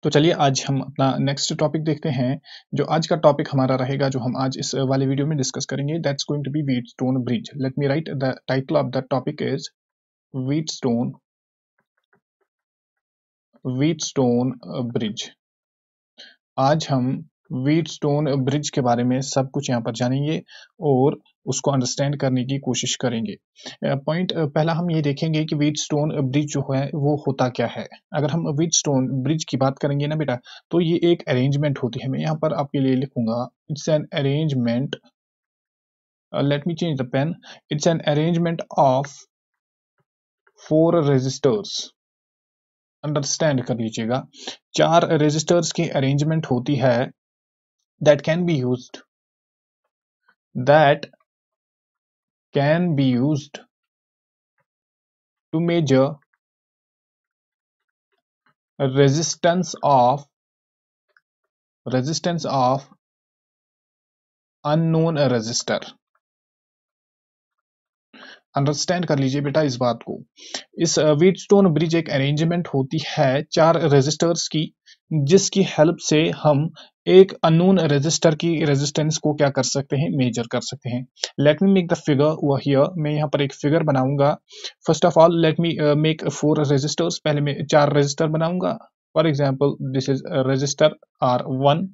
तो चलिए आज हम अपना नेक्स्ट टॉपिक देखते हैं। जो आज का टॉपिक हमारा रहेगा, जो हम आज इस वाले वीडियो में डिस्कस करेंगे, that's going to be Wheatstone bridge. Let me write the title of the topic is Wheatstone Wheatstone bridge. आज हम व्हीटस्टोन ब्रिज के बारे में सब कुछ यहाँ पर जानेंगे और उसको अंडरस्टैंड करने की कोशिश करेंगे। पॉइंट पहला हम ये देखेंगे कि व्हीटस्टोन ब्रिज जो है वो होता क्या है। अगर हम व्हीटस्टोन ब्रिज की बात करेंगे ना बेटा, तो ये एक अरेंजमेंट होती है। मैं यहाँ पर आपके लिए लिखूंगा, it's an arrangement, let me change the pen, it's an arrangement of 4 resistors. Understand कर लीजिएगा, 4 रेजिस्टर्स की अरेंजमेंट होती है that can be used that can be used to measure resistance of unknown resistor। Understand कर लीजिए बेटा इस बात को। इस व्हीटस्टोन ब्रिज एक अरेंजमेंट होती है 4 रेजिस्टर्स की, जिसकी हेल्प से हम एक अननोन रेजिस्टर की रेजिस्टेंस को क्या कर सकते हैं, मेजर कर सकते हैं। Let me make the figure here. मैं यहाँ पर एक फिगर बनाऊंगा। First of all let me make 4 resistors. पहले मैं 4 रेजिस्टर बनाऊंगा। For example this is resistor R1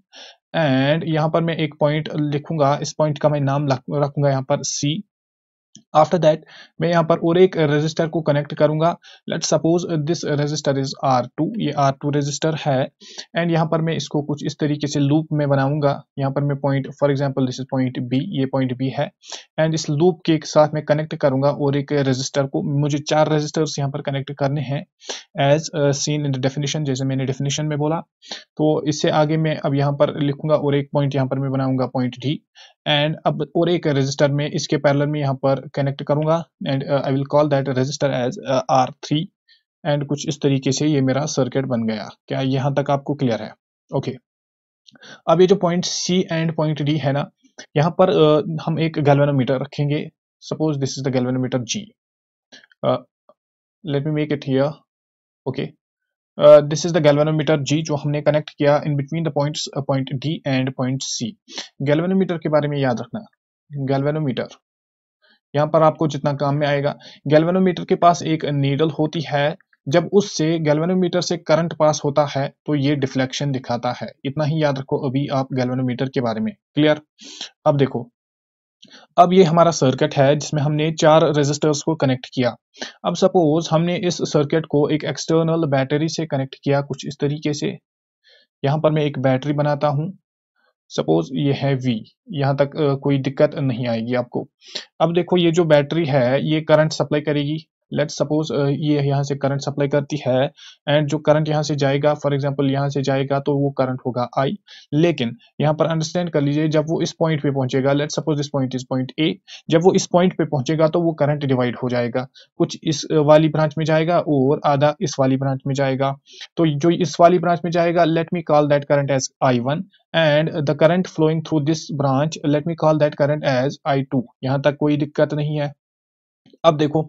and यहाँ पर मैं एक पॉइंट लिखूंगा। इस पॉइंट का मैं नाम रखूंगा यहाँ पर C। आफ्टर दैट मैं यहाँ पर और एक रेजिस्टर को कनेक्ट करूंगा। Let suppose this resistor is R2, ये R2 रेजिस्टर है एंड यहाँ पर मैं इसको कुछ इस तरीके से लूप में बनाऊंगा। यहाँ पर मैं point, for example this is point B, ये पॉइंट B है एंड इस लूप के साथ मैं कनेक्ट करूंगा और एक रेजिस्टर को। मुझे 4 रेजिस्टर्स यहाँ पर कनेक्ट करने हैं as seen in the definition, जैसे मैंने डेफिनेशन में बोला। तो इससे आगे मैं अब यहाँ पर लिखूंगा और एक पॉइंट यहाँ पर मैं बनाऊंगा पॉइंट D एंड अब और एक रेजिस्टर में इसके पैरेलल में यहाँ पर कनेक्ट करूंगा and I will call that resistor as R3 and कुछ इस तरीके से ये मेरा सर्किट बन गया। क्या यहाँ तक आपको क्लियर है? ओके। अब ये जो point C and point D है ना, यहाँ पर हम एक गैल्वेनोमीटर रखेंगे। Suppose this is the galvanometer G। Late me make it here. Okay, this is the galvanometer G जो हमने कनेक्ट किया in between the points point D and point C। Galvanometer के बारे में याद रखना, गैल्वेनोमीटर यहाँ पर आपको जितना काम में आएगा। गैल्वेनोमीटर के पास एक नीडल होती है, जब उससे गैल्वेनोमीटर से करंट पास होता है तो ये डिफ्लेक्शन दिखाता है। इतना ही याद रखो अभी आप गैल्वेनोमीटर के बारे में। क्लियर? अब देखो, अब ये हमारा सर्किट है जिसमें हमने 4 रेजिस्टर्स को कनेक्ट किया। अब सपोज हमने इस सर्किट को एक एक्सटर्नल बैटरी से कनेक्ट किया कुछ इस तरीके से। यहाँ पर मैं एक बैटरी बनाता हूँ। सपोज ये है V, यहाँ तक कोई दिक्कत नहीं आएगी आपको। अब देखो ये जो बैटरी है ये करंट सप्लाई करेगी। लेट्स सपोज ये यहाँ से करंट सप्लाई करती है एंड जो करंट यहाँ से जाएगा, फॉर एग्जांपल यहाँ से जाएगा तो वो करंट होगा I। लेकिन यहाँ पर अंडरस्टैंड कर लीजिए, जब वो इस पॉइंट पे पहुंचेगा, let's suppose this point is point A, जब वो इस पॉइंट पे पहुंचेगा तो वो करंट डिवाइड हो जाएगा। कुछ इस वाली ब्रांच में जाएगा और आधा इस वाली ब्रांच में जाएगा। तो जो इस वाली ब्रांच में जाएगा, let me call that current as I1 and the current flowing through this branch, let me call that current as I2। यहाँ तक कोई दिक्कत नहीं है। अब देखो,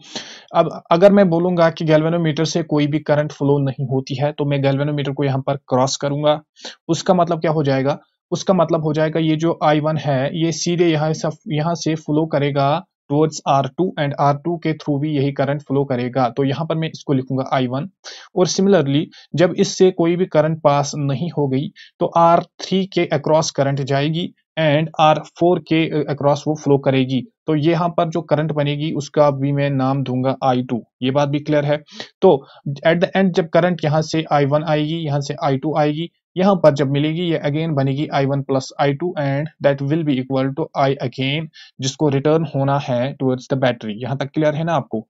अब अगर मैं बोलूंगा कि गैल्वेनोमीटर से कोई भी करंट फ्लो नहीं होती है तो मैं गैल्वेनोमीटर को यहाँ पर क्रॉस करूंगा। उसका मतलब क्या हो जाएगा? उसका मतलब हो जाएगा ये जो I1 है ये सीधे यहाँ से फ्लो करेगा टुवर्ड्स R2 एंड R2 के थ्रू भी यही करंट फ्लो करेगा। तो यहाँ पर मैं इसको लिखूंगा I1। और सिमिलरली जब इससे कोई भी करंट पास नहीं हो गई तो R3 के अक्रॉस करंट जाएगी एंड R4 के अक्रॉस वो फ्लो करेगी। तो यहाँ पर जो करंट बनेगी उसका भी मैं नाम दूंगा I2। ये बात भी क्लियर है? तो एट द एंड जब करंट यहाँ से I1 आएगी, यहाँ से I2 आएगी, यहाँ पर जब मिलेगी ये अगेन बनेगी I1 plus I2 and that will be equal to I again, जिसको रिटर्न होना है टुवर्ड्स द बैटरी। यहाँ तक क्लियर है ना आपको?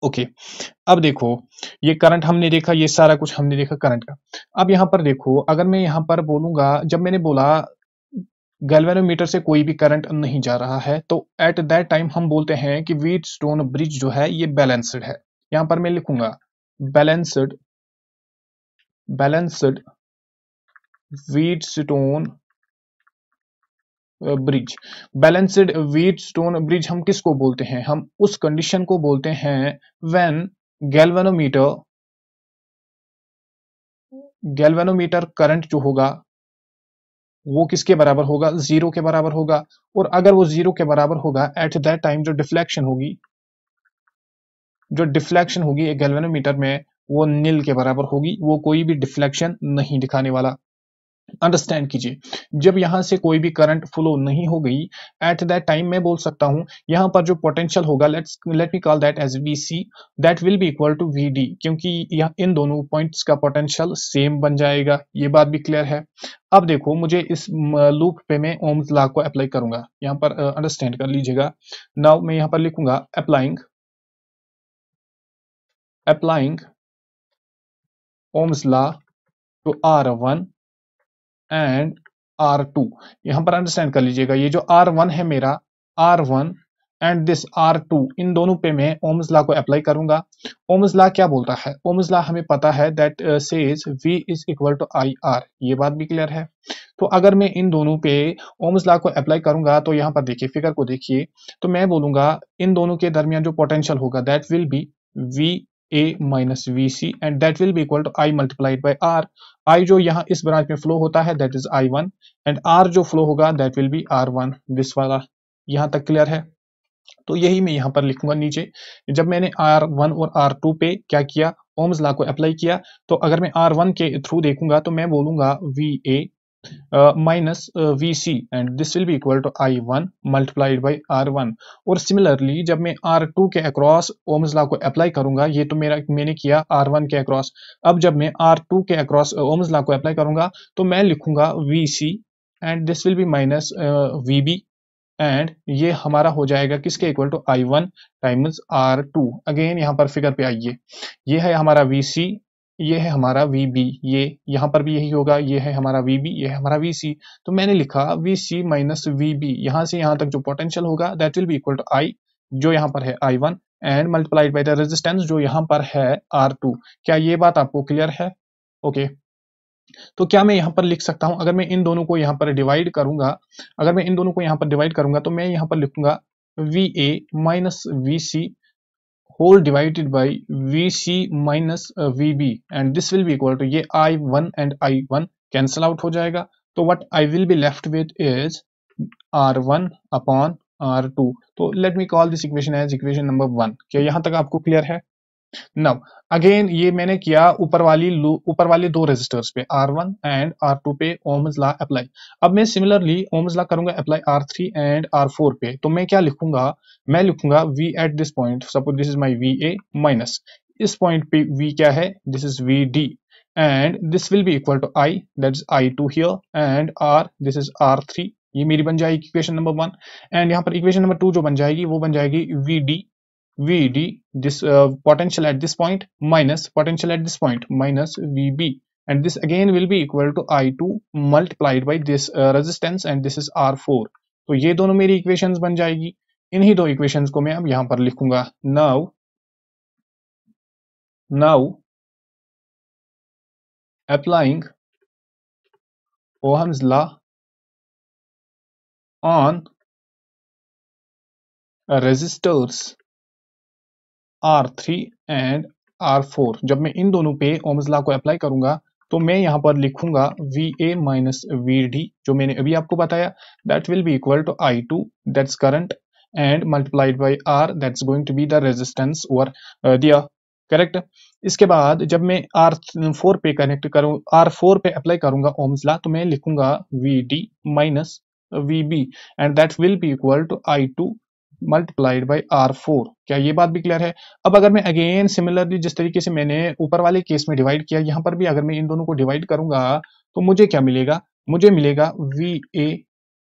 ओके। अब देखो, ये करंट हमने देखा, ये सारा कुछ हमने देखा करंट का। अब यहाँ पर देखो, अगर मैं यहाँ पर बोलूंगा, जब मैंने बोला गैल्वेनोमीटर से कोई भी करंट नहीं जा रहा है तो एट दैट टाइम हम बोलते हैं कि व्हीटस्टोन ब्रिज जो है ये बैलेंस्ड है। यहां पर मैं लिखूंगा balanced Wheatstone bridge. Balanced Wheatstone bridge हम किसको बोलते हैं? हम उस कंडीशन को बोलते हैं व्हेन गैल्वेनोमीटर गैल्वेनोमीटर करंट जो होगा वो किसके बराबर होगा, जीरो के बराबर होगा। और अगर वो जीरो के बराबर होगा एट दैट टाइम जो डिफ्लेक्शन होगी एक गैल्वेनोमीटर में वो नील के बराबर होगी, वो कोई भी डिफ्लेक्शन नहीं दिखाने वाला। अंडरस्टैंड कीजिए, जब यहां से कोई भी करंट फ्लो नहीं हो गई एट दैट टाइम मैं बोल सकता हूं यहां पर जो पोटेंशियल होगा let me call that as VC, that will be equal to VD, क्योंकि यह इन दोनों पॉइंट्स का पोटेंशियल सेम बन जाएगा। ये बात भी क्लियर है। अब देखो मुझे इस लूप पे मैं ओम्स लॉ को अप्लाई करूंगा, यहां पर अंडरस्टैंड कर लीजिएगा। नाउ मैं यहां पर लिखूंगा applying Ohm's law to R1 and R2। यहां पर अंडरस्टैंड कर लीजिएगा, ये जो R1 है मेरा, R1 एंड दिस R2, इन दोनों पे मैं ओम्स लॉ को अप्लाई करूंगा। ओम्स लॉ क्या बोलता है, ओम्स लॉ हमें पता है that says V is equal to IR। ये बात भी क्लियर है। तो अगर मैं इन दोनों पे ओम्स लॉ को अप्लाई करूंगा तो यहां पर देखिए, फिगर को देखिए, तो मैं बोलूंगा इन दोनों के दरमियान जो पोटेंशियल होगा that will be V A minus V C and that will be equal to I multiplied by R. I जो यहाँ इस ब्रांच में फ्लो होता है that is I1 and R जो फ्लो होगा that will be R1, this वाला। यहां तक क्लियर है। तो यही मैं यहां पर लिखूंगा नीचे, जब मैंने R1 और R2 पे क्या किया, ओम्स लॉ को अप्लाई किया, तो अगर मैं R1 के थ्रू देखूंगा तो मैं बोलूंगा V A minus VC and this will be equal to I1 multiplied by R1। और सिमिलरली जब मैं R2 के अक्रॉस ओम्स लॉ को अप्लाई करूंगा, ये तो मैंने किया R1 के अक्रॉस, अब जब मैं R2 के अक्रॉस ओम्स लॉ को अप्लाई करूंगा तो मैं लिखूंगा VC and this will be minus VB and ये हमारा हो जाएगा किसके equal to I1 times R2। Again यहाँ पर फिगर पे आइए, ये है हमारा VC, ये है हमारा VB, ये यहाँ पर भी यही होगा, ये है हमारा VB, ये है हमारा VC। तो मैंने लिखा VC माइनस VB, यहाँ से यहाँ तक जो पोटेंशियल होगा that will be equal to I, जो यहाँ पर है I1 and multiplied by the resistance जो यहाँ पर है R2। क्या ये बात आपको क्लियर है? ओके तो क्या मैं यहाँ पर लिख सकता हूं, अगर मैं इन दोनों को यहाँ पर डिवाइड करूंगा, अगर मैं इन दोनों को यहाँ पर डिवाइड करूंगा तो मैं यहाँ पर लिखूंगा V A minus V C whole divided by V C minus V B and this will be equal to ये I1 and I1 cancel out हो जाएगा। तो what I will be left with is R1 upon R2। तो let me call this equation as equation number 1। क्या यहां तक आपको clear है? नाउ अगेन ये मैंने किया ऊपर वाले दो रेजिस्टर्स पे R1 एंड R2 पे ओम्स लॉ अप्लाई। अब मैं सिमिलरली ओम्स लॉ करूंगा अप्लाई R3 एंड R4 पे, तो मैं क्या लिखूंगा, मैं लिखूंगा V at this point, suppose this is my VA minus इस पॉइंट पे V क्या है, this is VD and this will be equal to I, that is I2 here and R, this is R3। ये मेरी बन जाएगी equation number 1 and यहाँ पर इक्वेशन नंबर 2 जो बन जाएगी वो बन जाएगी VD this potential at this point minus potential at this point minus VB and this again will be equal to I2 multiplied by this resistance and this is R4। तो ये दोनों मेरी इक्वेशंस बन जाएगी। इन्हीं दो इक्वेशंस को मैं अब यहां पर लिखूंगा। now applying Ohm's law on resistors R3 and R4, जब मैं इन दोनों पे ओम्स लॉ को अप्लाई करूंगा तो मैं यहां पर लिखूंगा VA माइनस VD जो मैंने अभी आपको बताया, that will be equal to I2 that's current and multiplied by R that's going to be the resistance over दिया, करेक्ट। इसके बाद जब मैं R4 पे कनेक्ट करूं, R4 पे अप्लाई करूंगा ओम्स लॉ तो मैं लिखूंगा VD minus VB and that will be equal to I2 multiplied by R4। क्या ये बात भी क्लियर है? अब अगर मैं अगेन सिमिलरली जिस तरीके से मैंने ऊपर वाले केस में डिवाइड किया, यहां पर भी अगर मैं इन दोनों को डिवाइड करूंगा तो मुझे क्या मिलेगा, मुझे मिलेगा VA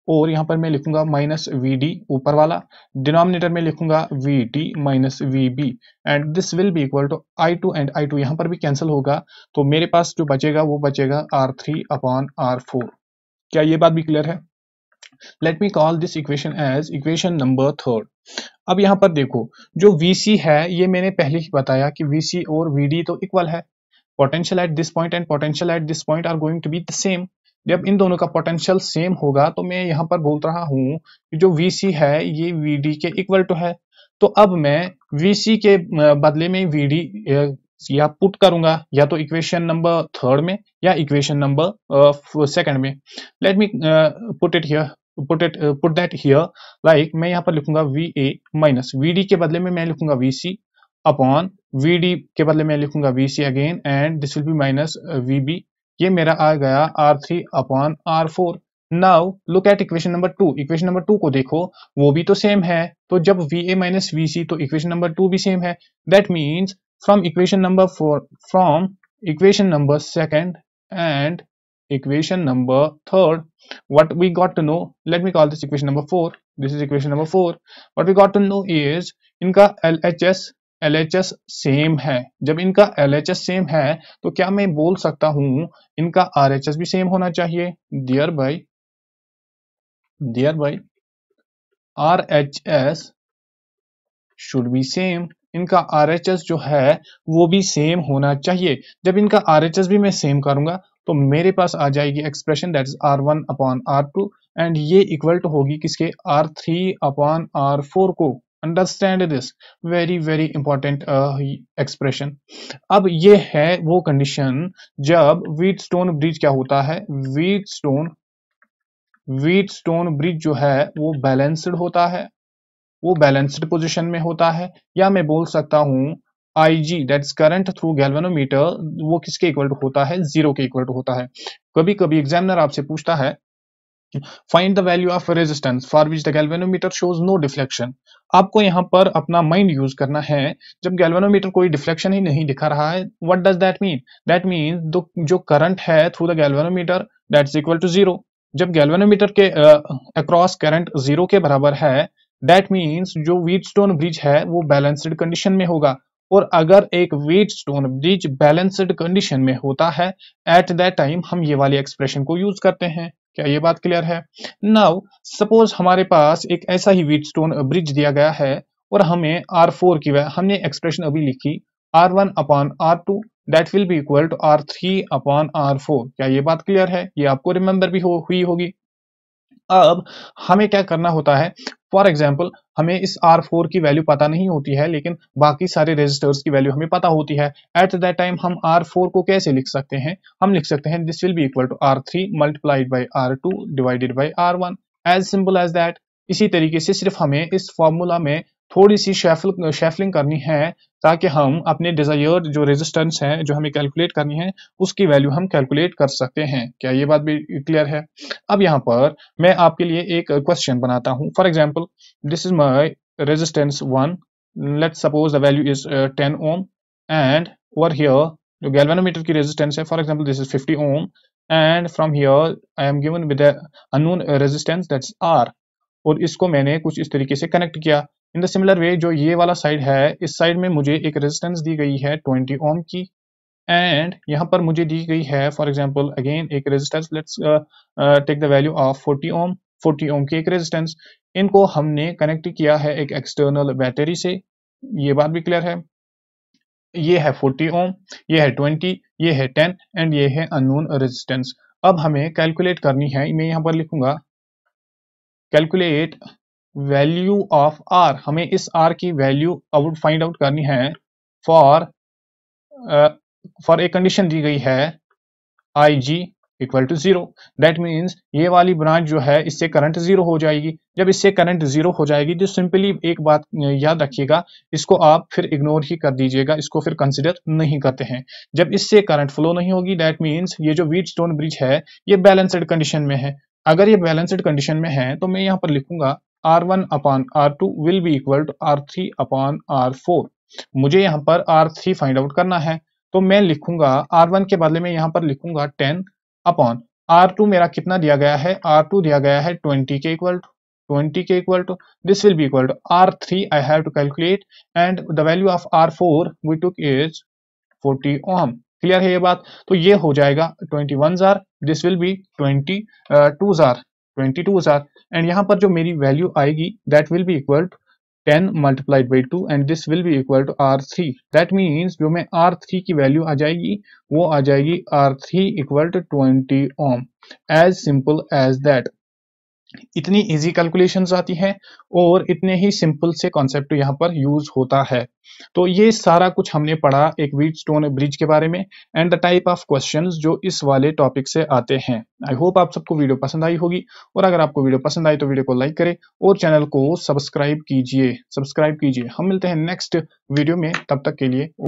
और यहां पर मैं लिखूंगा माइनस VD ऊपर वाला, डिनोमिनेटर में लिखूंगा VD minus VB and this will be equal to I2 and I2 यहां पर भी कैंसिल होगा, तो मेरे पास जो बचेगा वो बचेगा R3 अपॉन R4। क्या ये बात भी क्लियर है? Let me call this equation as equation number 3। अब यहां पर देखो जो VC है ये मैंने पहले ही बताया कि VC और VD तो इक्वल है, potential at this point and potential at this point are going to be the same. जब इन दोनों का पोटेंशियल सेम होगा तो मैं यहां पर बोल रहा हूं कि जो VC है ये VD के इक्वल टू है। तो अब मैं VC के बदले में VD या पुट करूंगा या तो इक्वेशन नंबर थर्ड में या इक्वेशन नंबर सेकंड में। Let me put it here, put that here. Like मैं यहाँ पर लिखूंगा V A minus V D के बदले में मैं लिखूंगा V C upon V D के बदले में लिखूंगा V C again and this will be minus V B. ये मेरा आ गया R three upon R four. Now look at equation number two. Equation number two को देखो, वो भी तो सेम है। तो जब वी ए माइनस वी सी तो इक्वेशन नंबर टू भी सेम है। That means from equation number 4 from equation number second and equation number third, what we got to know, let me call this equation number 4, this is equation number 4, what we got to know is इनका LHS same है। जब इनका LHS same है तो क्या मैं बोल सकता हूं इनका RHS भी सेम होना चाहिए। Thereby RHS should be same. इनका RHS जो है वो भी सेम होना चाहिए। जब इनका RHS भी मैं सेम करूंगा तो मेरे पास आ जाएगी expression that is R1 upon R2 and ये इक्वल टू होगी किसके R3 अपॉन R4 को। Understand this, very very important expression. अब ये है वो कंडीशन जब व्हीटस्टोन ब्रिज क्या होता है, व्हीटस्टोन ब्रिज जो है वो बैलेंस्ड होता है, वो बैलेंस्ड पोजीशन में होता है। या मैं बोल सकता हूं IG that's current through galvanometer वो किसके इक्वल टू होता है, जीरो के इक्वल टू होता है। कभी कभी एग्जामिनर आपसे पूछता है find the value of resistance for which the galvanometer shows no deflection. आपको यहां पर अपना माइंड यूज करना है। जब गैल्वेनोमीटर कोई डिफ्लेक्शन ही नहीं दिखा रहा है, what does that mean, that mean जो करंट है through the galvanometer that's equal to zero. जब गैल्वेनोमीटर के अक्रॉस करंट जीरो के बराबर है दैट मीन्स जो व्हीटस्टोन ब्रिज है वो बैलेंस्ड कंडीशन में होगा। और अगर एक व्हीटस्टोन ब्रिज बैलेंस्ड कंडीशन में होता है एट दैट टाइम हम ये वाली एक्सप्रेशन को यूज करते हैं। क्या ये बात क्लियर है? नाउ सपोज हमारे पास एक ऐसा ही व्हीटस्टोन ब्रिज दिया गया है और हमें R4 की हमने एक्सप्रेशन अभी लिखी R1 upon R2 that will be equal to R3 upon R4। क्या ये बात क्लियर है? ये आपको रिमेंबर भी हुई होगी। अब हमें क्या करना होता है, फॉर एग्जाम्पल हमें इस R4 की वैल्यू पता नहीं होती है लेकिन बाकी सारे रेजिस्टर्स की वैल्यू हमें पता होती है। एट दैट टाइम हम R4 को कैसे लिख सकते हैं, हम लिख सकते हैं this will be equal to R3 multiplied by R2 divided by R1, as simple as that. इसी तरीके से सिर्फ हमें इस फॉर्मूला में थोड़ी सी शेफलिंग करनी है ताकि हम अपने डिजायर्ड जो रेजिस्टेंस है जो हमें कैलकुलेट करनी है उसकी वैल्यू हम कैलकुलेट कर सकते हैं। क्या ये बात भी क्लियर है? अब यहाँ पर मैं आपके लिए एक क्वेश्चन बनाता हूं। For example this is my resistance 1, let's suppose the value is 10 ohm and over here जो गैल्वेनोमीटर की रेजिस्टेंस है for example this is 50 ohm and from here I am given with unknown resistance that's R. और इसको मैंने कुछ इस तरीके से कनेक्ट किया। इन द सिमिलर वे जो ये वाला साइड है इस साइड में मुझे एक रेजिस्टेंस दी गई है 20 ओम की एंड यहाँ पर मुझे दी गई है फॉर एग्जांपल अगेन एक resistance let's take the value of 40 ohm की एक रेजिस्टेंस। इनको हमने कनेक्ट किया है एक एक्सटर्नल बैटरी से। ये बात भी क्लियर है? ये है 40 ओम, ये है 20, ये है 10 एंड ये है अननोन रेजिस्टेंस। अब हमें कैलकुलेट करनी है, मैं यहाँ पर लिखूंगा कैलकुलेट वैल्यू ऑफ आर। हमें इस आर की वैल्यू फाइंड आउट करनी है फॉर फॉर ए कंडीशन दी गई है IG equal to zero. That means ये वाली ब्रांच जो है इससे करंट जीरो हो जाएगी। जब इससे करंट जीरो हो जाएगी तो सिंपली एक बात याद रखिएगा, इसको आप फिर इग्नोर ही कर दीजिएगा, इसको फिर कंसिडर नहीं करते हैं। जब इससे करंट फ्लो नहीं होगी दैट मीन्स ये जो व्हीटस्टोन ब्रिज है ये बैलेंस्ड कंडीशन में है। अगर ये बैलेंस्ड कंडीशन में है तो मैं यहाँ पर लिखूंगा R1 upon R2 will be equal to R3 upon R4। मुझे यहाँ पर R3 फाइंड आउट करना है तो मैं लिखूंगा R1 के बदले में यहाँ पर लिखूंगा 10 अपॉन R2 मेरा कितना दिया गया है, R2 दिया गया है 20 के equal to this will be equal to R3 I have to calculate and the value of R4 we took is 40 ohm. Clear है ये बात? तो ये हो जाएगा 21 जार, दिस विल बी 22 जार एंड यहाँ पर जो मेरी वैल्यू आएगी that will be equal to 10 multiplied by 2 and this will be equal to R3. That means जो मैं R3 की वैल्यू आ जाएगी वो आ जाएगी R3 equal to 20 ohm. As simple as that. इतनी इजी कैलकुलेशंस आती हैं और इतने ही सिंपल से कॉन्सेप्ट यहाँ पर यूज होता है। तो ये सारा कुछ हमने पढ़ा एक व्हीटस्टोन ब्रिज के बारे में and the type of questions जो इस वाले टॉपिक से आते हैं। आई होप आप सबको वीडियो पसंद आई होगी, और अगर आपको वीडियो पसंद आई तो वीडियो को लाइक करें और चैनल को सब्सक्राइब कीजिए। हम मिलते हैं नेक्स्ट वीडियो में, तब तक के लिए।